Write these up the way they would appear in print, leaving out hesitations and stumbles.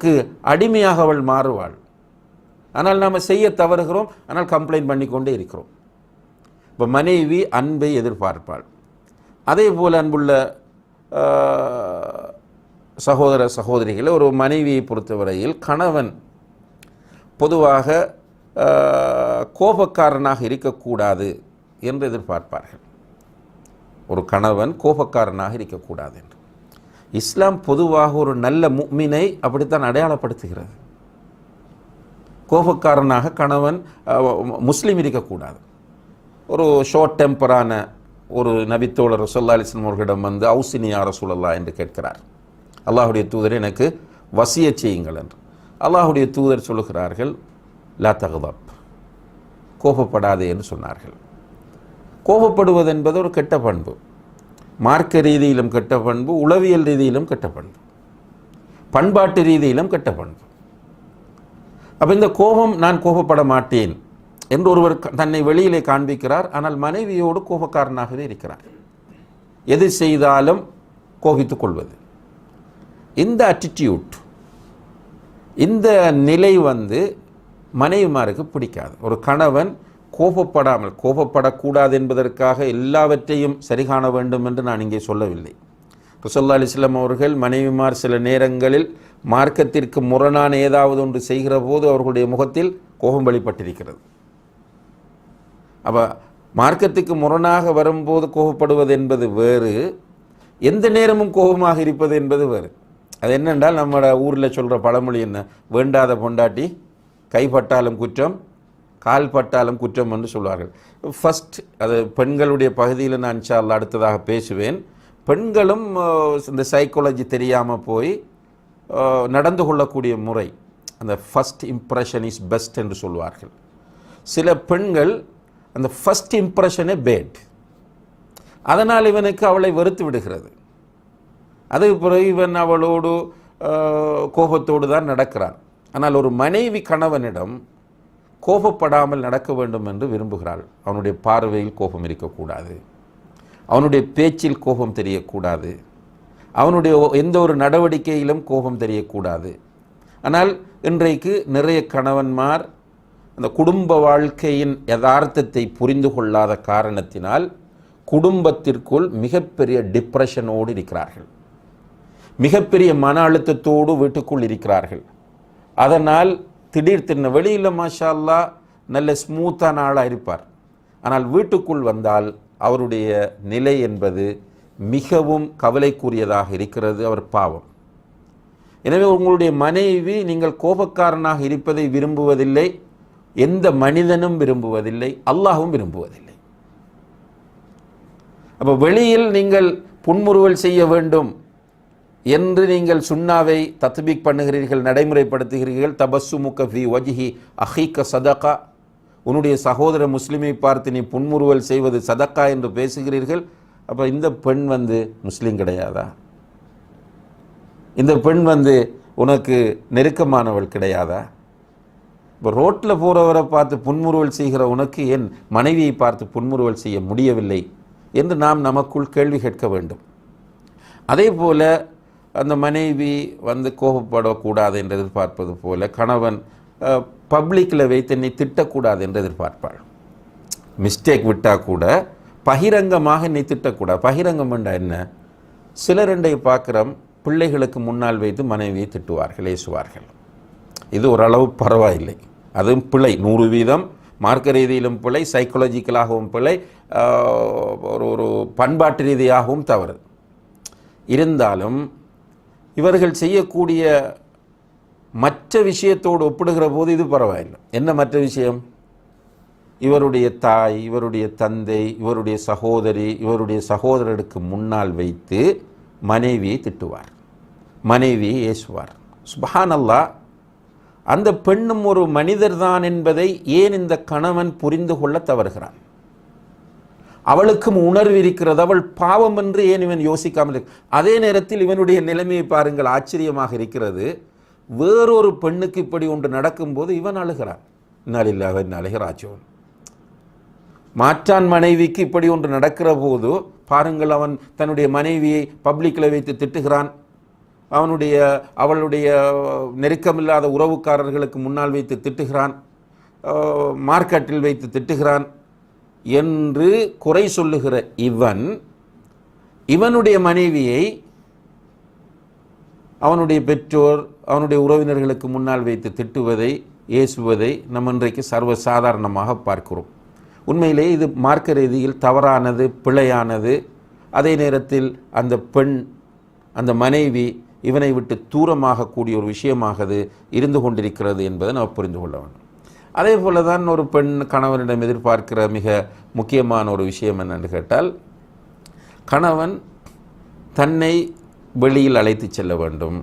அதற்கு அடிமையாக அவள் மாறுவாள். ஆனால் நாம் செய்ய தவறுகிறோம், ஆனால் கம்ப்ளைண்ட் பண்ணி கொண்டே இருக்கிறோம். இப்போ மனைவி அன்பை எதிர்பார்ப்பாள். அதே போல் அன்புள்ள சகோதர சகோதரிகளை, ஒரு மனைவியை பொறுத்தவரையில் கணவன் பொதுவாக கோபக்காரனாக இருக்கக்கூடாது என்று எதிர்பார்ப்பார்கள். ஒரு கணவன் கோபக்காரனாக இருக்கக்கூடாது என்று இஸ்லாம் பொதுவாக ஒரு நல்ல முஃமினை அப்படித்தான் அடையாளப்படுத்துகிறது. கோபக்காரனாக கணவன் முஸ்லீம் இருக்கக்கூடாது. ஒரு ஷார்ட் டெம்பரான ஒரு நபித்தோழர் ரசூலுல்லாஹி அலைஹி வஸல்லம் அவர்களிடம் வந்து அவுசினி யா ரசூலல்லாஹ் என்று கேட்கிறார். அல்லாஹுடைய தூதர் எனக்கு வசியச் செய்யுங்கள் என்று. அல்லாஹுடைய தூதர் சொல்லுகிறார்கள், லா தக்தப், கோபப்படாதே என்று சொன்னார்கள். கோபப்படுவது என்பது ஒரு கெட்ட பண்பு. மார்க்க ரீதியிலும் கெட்ட பண்பு, உளவியல் ரீதியிலும் கெட்ட பண்பு, பண்பாட்டு ரீதியிலும் கெட்ட பண்பு. அப்போ இந்த கோபம், நான் கோபப்பட மாட்டேன் என்று ஒருவர் தன்னை வெளியிலே காண்பிக்கிறார். ஆனால் மனைவியோடு கோபக்காரனாகவே இருக்கிறார். எது செய்தாலும் கோபித்துக் கொள்வது, இந்த அட்டிடியூட், இந்த நிலை வந்து மனைவிமாருக்கு பிடிக்காது. ஒரு கணவன் கோபப்படக்கூடாது என்பதற்காக எல்லாவற்றையும் சரி காண வேண்டும் என்று நான் இங்கே சொல்லவில்லை. ரசூலுல்லாஹி அலைஹி வஸல்லம் அவர்கள் மனைவிமார் சில நேரங்களில் மார்க்கத்திற்கு முரணான ஏதாவது ஒன்று செய்கிற போது அவர்களுடைய முகத்தில் கோபம் வெளிப்பட்டிருக்கிறது. அப்போ மார்க்கத்துக்கு முரணாக வரும்போது கோபப்படுவது என்பது வேறு, எந்த நேரமும் கோபமாக இருப்பது என்பது வேறு. அது என்னென்றால், நம்ம ஊரில் சொல்கிற பழமொழி என்ன, வேண்டாத பொண்டாட்டி கைப்பட்டாலும் குற்றம், கால் பட்டாலும் குற்றம் என்று சொல்வார்கள். ஃபஸ்ட் அது பெண்களுடைய பகுதியில் நான் இன்ஷா அல்லாஹ் அடுத்ததாக பேசுவேன். பெண்களும் இந்த சைக்காலஜி தெரியாமல் போய் நடந்து கொள்ளக்கூடிய முறை, அந்த ஃபஸ்ட் இம்ப்ரெஷன் இஸ் பெஸ்ட் என்று சொல்வார்கள். சில பெண்கள் அந்த ஃபஸ்ட் இம்ப்ரெஷனே பேட், அதனால் இவனுக்கு அவளை வெறுத்து விடுகிறது. அதுக்கு பிறகு இவன் அவளோடு கோபத்தோடு தான் நடக்கிறான். ஆனால் ஒரு மனைவி கணவனிடம் கோபப்படாமல் நடக்க வேண்டும் என்று விரும்புகிறாள். அவனுடைய பார்வையில் கோபம் இருக்கக்கூடாது, அவனுடைய பேச்சில் கோபம் தெரியக்கூடாது, அவனுடைய எந்த ஒரு நடவடிக்கையிலும் கோபம் தெரியக்கூடாது. ஆனால் இன்றைக்கு நிறைய கணவன்மார் அந்த குடும்ப வாழ்க்கையின் யதார்த்தத்தை புரிந்து கொள்ளாத காரணத்தினால் குடும்பத்திற்குள் மிகப்பெரிய டிப்ரெஷனோடு இருக்கிறார்கள், மிகப்பெரிய மன அழுத்தத்தோடு வீட்டுக்குள் இருக்கிறார்கள். அதனால் திடீர்னு வெளியில் மாஷா அல்லாஹ் நல்ல ஸ்மூத்தான ஆளாக இருப்பார், ஆனால் வீட்டுக்குள் வந்தால் அவருடைய நிலை என்பது மிகவும் கவலைக்குரியதாக இருக்கிறது. அவர் பாவம். எனவே உங்களுடைய மனைவி நீங்கள் கோபக்காரனாக இருப்பதை விரும்புவதில்லை, எந்த மனிதனும் விரும்புவதில்லை, அல்லாஹ்வும் விரும்புவதில்லை. அப்போ வெளியில் நீங்கள் புன்முறுவல் செய்ய வேண்டும் என்று நீங்கள் சுன்னாவை தத்பீக் பண்ணுகிறீர்கள், நடைமுறைப்படுத்துகிறீர்கள். தபஸ்ஸுமுக ஃபீ வஜ்ஹி அஹீக சதகா, உன்னுடைய சகோதர முஸ்லிமை பார்த்து நீ புன்முறுவல் செய்வது சதக்கா என்று பேசுகிறீர்கள். அப்போ இந்த பெண் வந்து முஸ்லீம் கிடையாதா? இந்த பெண் வந்து உனக்கு நெருக்கமானவள் கிடையாதா? இப்போ ரோட்டில் போகிறவரை பார்த்து புன்முறுவல் செய்கிற உனக்கு என் மனைவியை பார்த்து புன்முறுவல் செய்ய முடியவில்லை என்று நாம் நமக்குள் கேள்வி கேட்க வேண்டும். அதே போல் அந்த மனைவி வந்து கோபப்படக்கூடாது என்று எதிர்பார்ப்பது போல கணவன் பப்ளிக்கில் வைத்து என்னை திட்டக்கூடாது என்று எதிர்பார்ப்பாள். மிஸ்டேக் விட்டால் கூட பகிரங்கமாக என்னை திட்டக்கூடாது. பகிரங்கம் வேண்டாம் என்ன, சிலரண்டை பார்க்குறோம், பிள்ளைகளுக்கு முன்னால் வைத்து மனைவியை திட்டுவார்கள், ஏசுவார்கள். இது ஓரளவு பரவாயில்லை, அதுவும் பிழை, 100% மார்க்க ரீதியிலும் பிழை, சைக்காலஜிக்கலாகவும் பிழை, ஒரு பண்பாட்டு ரீதியாகவும் தவறு. இருந்தாலும் இவர்கள் செய்யக்கூடிய மற்ற விஷயத்தோடு ஒப்பிடுகிற போது இது பரவாயில்லை. என்ன மற்ற விஷயம்? இவருடைய தாய், இவருடைய தந்தை, இவருடைய சகோதரி, இவருடைய சகோதரருக்கு முன்னால் வைத்து மனைவியை திட்டுவார், மனைவியை ஏசுவார். சுப்ஹானல்லாஹ், அந்த பெண்ணும் ஒரு மனிதர் தான் என்பதை ஏன் இந்த கணவன் புரிந்து கொள்ள தவறுகிறான்? அவளுக்கும் உணர்வு இருக்கிறது, அவள் பாவம் என்று ஏன் இவன் யோசிக்காமல் இருக்கு? அதே நேரத்தில் இவனுடைய நிலைமையை பாருங்கள், ஆச்சரியமாக இருக்கிறது. வேறொரு பெண்ணுக்கு இப்படி ஒன்று நடக்கும்போது இவன் அழுகிறான். இன்னாலில்லாஹி வ இன்னா இலைஹி ராஜிஊன். மாற்றான் மனைவிக்கு இப்படி ஒன்று நடக்கிற போது பாருங்கள், அவன் தன்னுடைய மனைவியை பப்ளிக்கில் வைத்து திட்டுகிறான், அவளுடைய நெருக்கமில்லாத உறவுக்காரர்களுக்கு முன்னால் வைத்து திட்டுகிறான், மார்க்கெட்டில் வைத்து திட்டுகிறான் என்று குறை சொல்லுகிற இவனுடைய மனைவியை அவனுடைய பெற்றோர் அவனுடைய உறவினர்களுக்கு முன்னால் வைத்து திட்டுவதை, ஏசுவதை நம்ம இன்றைக்கு சர்வசாதாரணமாக பார்க்கிறோம். உண்மையிலே இது மார்க்க ரீதியில் தவறானது, பிழையானது. அதே நேரத்தில் அந்த பெண், அந்த மனைவி இவனை விட்டு தூரமாக கூடிய ஒரு விஷயமாக அது இருந்து கொண்டிருக்கிறது என்பதை நாம் புரிந்து கொள்ள வேண்டும். அதே போல தான் ஒரு பெண் கணவனிடம் எதிர்பார்க்கிற மிக முக்கியமான ஒரு விஷயம் என்னென்று கேட்டால், கணவன் தன்னை வெளியில் அழைத்து செல்ல வேண்டும்,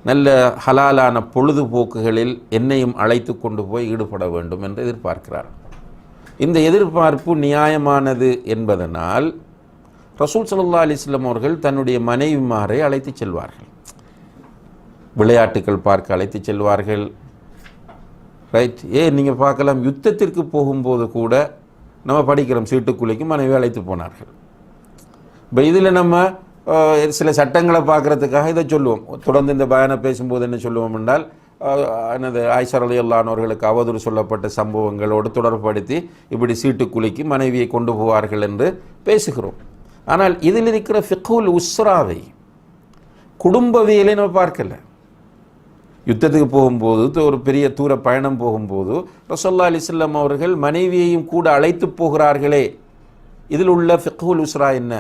நல்ல ஹலாலான பொழுதுபோக்குகளில் என்னையும் அழைத்து கொண்டு போய் ஈடுபட வேண்டும் என்று எதிர்பார்க்கிறார். இந்த எதிர்பார்ப்பு நியாயமானது என்பதனால் ரசூல் ஸல்லல்லாஹு அலைஹி வஸல்லம் அவர்கள் தன்னுடைய மனைவிமாரை அழைத்து செல்வார்கள், விளையாட்டுகள் பார்க்க அழைத்து செல்வார்கள். ரைட், நீங்கள் பார்க்கலாம், யுத்தத்திற்கு போகும்போது கூட நம்ம படிக்கிறோம், சீட்டுக்குலைக்கு மனைவி அழைத்து போனார்கள். இப்போ இதில் நம்ம சில சட்டங்களை பார்க்குறதுக்காக இதை சொல்லுவோம். தொடர்ந்து இந்த பயானை பேசும்போது என்ன சொல்லுவோம் என்றால், எனது ஆயிஷா ரலியல்லாஹு அன்ஹா அவர்களுக்கு அவதூறு சொல்லப்பட்ட சம்பவங்களோடு தொடர்படுத்தி இப்படி சீட்டுக்குலுக்கி மனைவியை கொண்டு போவார்கள் என்று பேசுகிறோம். ஆனால் இதில் இருக்கிற ஃபிக்ஹுல் உஸ்ராவை, குடும்பவியலை நம்ம பார்க்கல. யுத்தத்துக்கு போகும்போது, ஒரு பெரிய தூர பயணம் போகும்போது ரசூலுல்லாஹி அலைஹி வஸல்லம் அவர்கள் மனைவியையும் கூட அழைத்து போகிறார்களே, இதில் உள்ள ஃபிக்ஹுல் உஸ்ரா என்ன,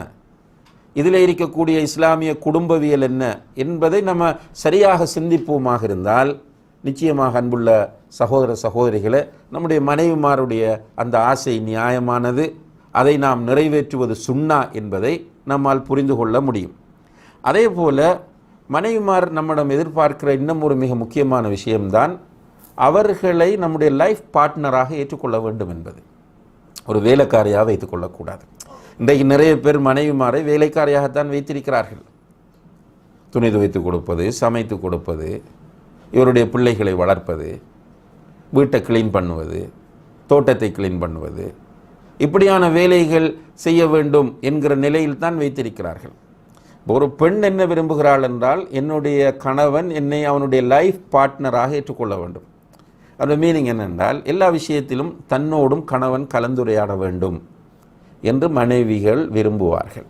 இதில் இருக்கக்கூடிய இஸ்லாமிய குடும்பவியல் என்ன என்பதை நம்ம சரியாக சிந்திப்போமாக இருந்தால், நிச்சயமாக அன்புள்ள சகோதர சகோதரிகளை, நம்முடைய மனைவிமாருடைய அந்த ஆசை நியாயமானது, அதை நாம் நிறைவேற்றுவது சுன்னா என்பதை நம்மால் புரிந்து கொள்ள முடியும். அதே போல் மனைவிமார் நம்மிடம் எதிர்பார்க்கிற இன்னும் ஒரு மிக முக்கியமான விஷயம்தான், அவர்களை நம்முடைய லைஃப் பார்ட்னராக ஏற்றுக்கொள்ள வேண்டும் என்பது. ஒரு வேலைக்காரியாக வைத்துக்கொள்ளக்கூடாது. இன்றைக்கு நிறைய பேர் மனைவிமாரை வேலைக்காரியாகத்தான் வைத்திருக்கிறார்கள். துணி துவைத்து கொடுப்பது, சமைத்து கொடுப்பது, இவருடைய பிள்ளைகளை வளர்ப்பது, வீட்டை கிளீன் பண்ணுவது, தோட்டத்தை கிளீன் பண்ணுவது, இப்படியான வேலைகள் செய்ய வேண்டும் என்கிற நிலையில் தான் வைத்திருக்கிறார்கள். ஒரு பெண் என்ன விரும்புகிறாள் என்றால், என்னுடைய கணவன் என்னை அவனுடைய லைஃப் பார்ட்னராக ஏற்றுக்கொள்ள வேண்டும். அதோட மீனிங் என்னென்றால், எல்லா விஷயத்திலும் தன்னோடும் கணவன் கலந்துரையாட வேண்டும் என்று மனைவிகள் விரும்புவார்கள்.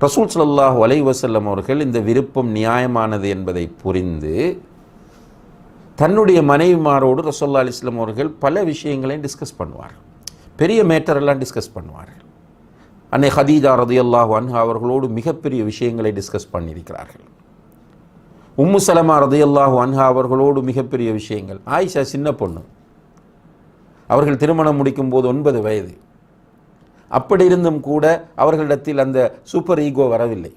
ரசூல் ஸல்லல்லாஹு அலைஹி வஸல்லம் அவர்கள் இந்த விருப்பம் நியாயமானது என்பதை புரிந்து தன்னுடைய மனைவிமாரோடு ரசூலுல்லாஹி அலைஹி வஸல்லம் அவர்கள் பல விஷயங்களையும் டிஸ்கஸ் பண்ணுவார்கள். பெரிய மேட்டரெல்லாம் டிஸ்கஸ் பண்ணுவார்கள். அன்னை ஹதீஜா ரலியல்லாஹு அன்ஹா அவர்களோடு மிகப்பெரிய விஷயங்களை டிஸ்கஸ் பண்ணியிருக்கிறார்கள். உம்மு சலமா ரலியல்லாஹு அன்ஹா அவர்களோடு மிகப்பெரிய விஷயங்கள். ஆயிஷா சின்ன பொண்ணு, அவர்கள் திருமணம் முடிக்கும் போது 9 வயது. அப்படி இருந்தும் கூட அவர்களிடத்தில் அந்த சூப்பர் ஈகோ வரவில்லை.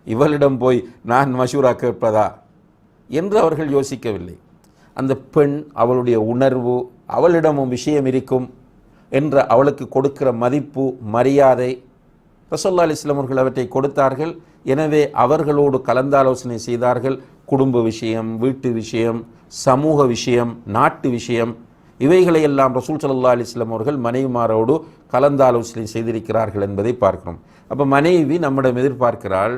இவளிடம் போய் நான் மஷூரா கேட்பதா என்று அவர்கள் யோசிக்கவில்லை. அந்த பெண், அவளுடைய உணர்வு, அவளிடமும் விஷயம் இருக்கும் என்ற அவளுக்கு கொடுக்கிற மதிப்பு, மரியாதை, ரசூலுல்லாஹி அலைஹி வஸல்லம் அவர்கள் அவற்றை கொடுத்தார்கள். எனவே அவர்களோடு கலந்தாலோசனை செய்தார்கள். குடும்ப விஷயம், வீட்டு விஷயம், சமூக விஷயம், நாட்டு விஷயம், இவைகளையெல்லாம் ரசூல் ஸல்லல்லாஹு அலைஹி வஸல்லம் அவர்கள் மனைவிமாரோடு கலந்தாலோசனை செய்திருக்கிறார்கள் என்பதை பார்க்கிறோம். அப்போ மனைவி நம்மிடம் எதிர்பார்க்கிறாள்,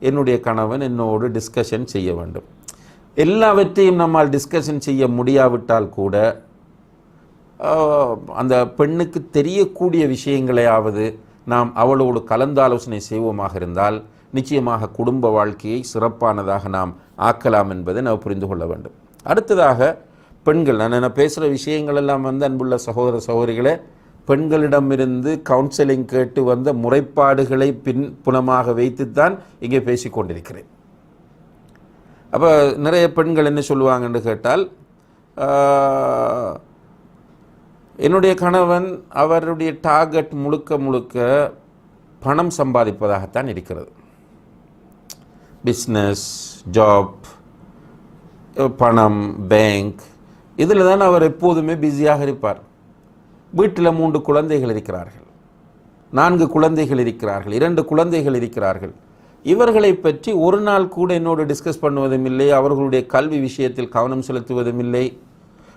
என்னுடைய கணவன் என்னோடு டிஸ்கஷன் செய்ய வேண்டும். எல்லாவற்றையும் நம்மால் டிஸ்கஷன் செய்ய முடியாவிட்டால் கூட அந்த பெண்ணுக்கு தெரியக்கூடிய விஷயங்களையாவது நாம் அவளோடு கலந்தாலோசனை செய்வோமாக இருந்தால் நிச்சயமாக குடும்ப வாழ்க்கையை சிறப்பானதாக நாம் ஆக்கலாம் என்பதை நாம் புரிந்து கொள்ள வேண்டும். அடுத்ததாக பெண்கள், நான் பேசுகிற விஷயங்கள் எல்லாம் அன்புள்ள சகோதர சகோதரிகளே, பெண்களிடமிருந்து கவுன்சிலிங் கேட்டு வந்த முறைப்பாடுகளை புனமாக வைத்துத்தான் இங்கே பேசி கொண்டிருக்கிறேன். அப்போ நிறைய பெண்கள் என்ன சொல்லுவாங்கன்னு கேட்டால், என்னுடைய கணவன் அவருடைய டார்கெட் முழுக்க பணம் சம்பாதிப்பதாகத்தான் இருக்கிறது. பிஸ்னஸ், ஜாப், பணம், பேங்க், இதில் தான் அவர் எப்போதுமே பிஸியாக இருப்பார். வீட்டில் 3 குழந்தைகள் இருக்கிறார்கள், 4 குழந்தைகள் இருக்கிறார்கள், 2 குழந்தைகள் இருக்கிறார்கள். இவர்களை பற்றி ஒரு நாள் கூட என்னோடு டிஸ்கஸ் பண்ணுவதும் இல்லை, அவர்களுடைய கல்வி விஷயத்தில் கவனம் செலுத்துவதும் இல்லை,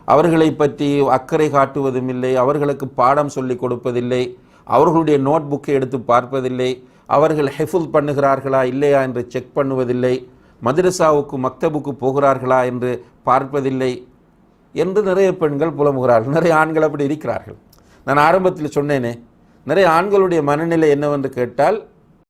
அவர்களை பற்றி அக்கறை காட்டுவதும் இல்லை, அவர்களுக்கு பாடம் சொல்லிக் கொடுப்பதில்லை, அவர்களுடைய நோட் புக்கை எடுத்து பார்ப்பதில்லை, அவர்கள் ஹெஃபுல் பண்ணுகிறார்களா இல்லையா என்று செக் பண்ணுவதில்லை, மதரசாவுக்கு மக்தபுக்கு போகிறார்களா என்று பார்ப்பதில்லை என்று நிறைய பெண்கள் புலம்புகிறார்கள். நிறைய ஆண்கள் அப்படி இருக்கிறார்கள். நான் ஆரம்பத்தில் சொன்னேனே, நிறைய ஆண்களுடைய மனநிலை என்னவென்று கேட்டால்,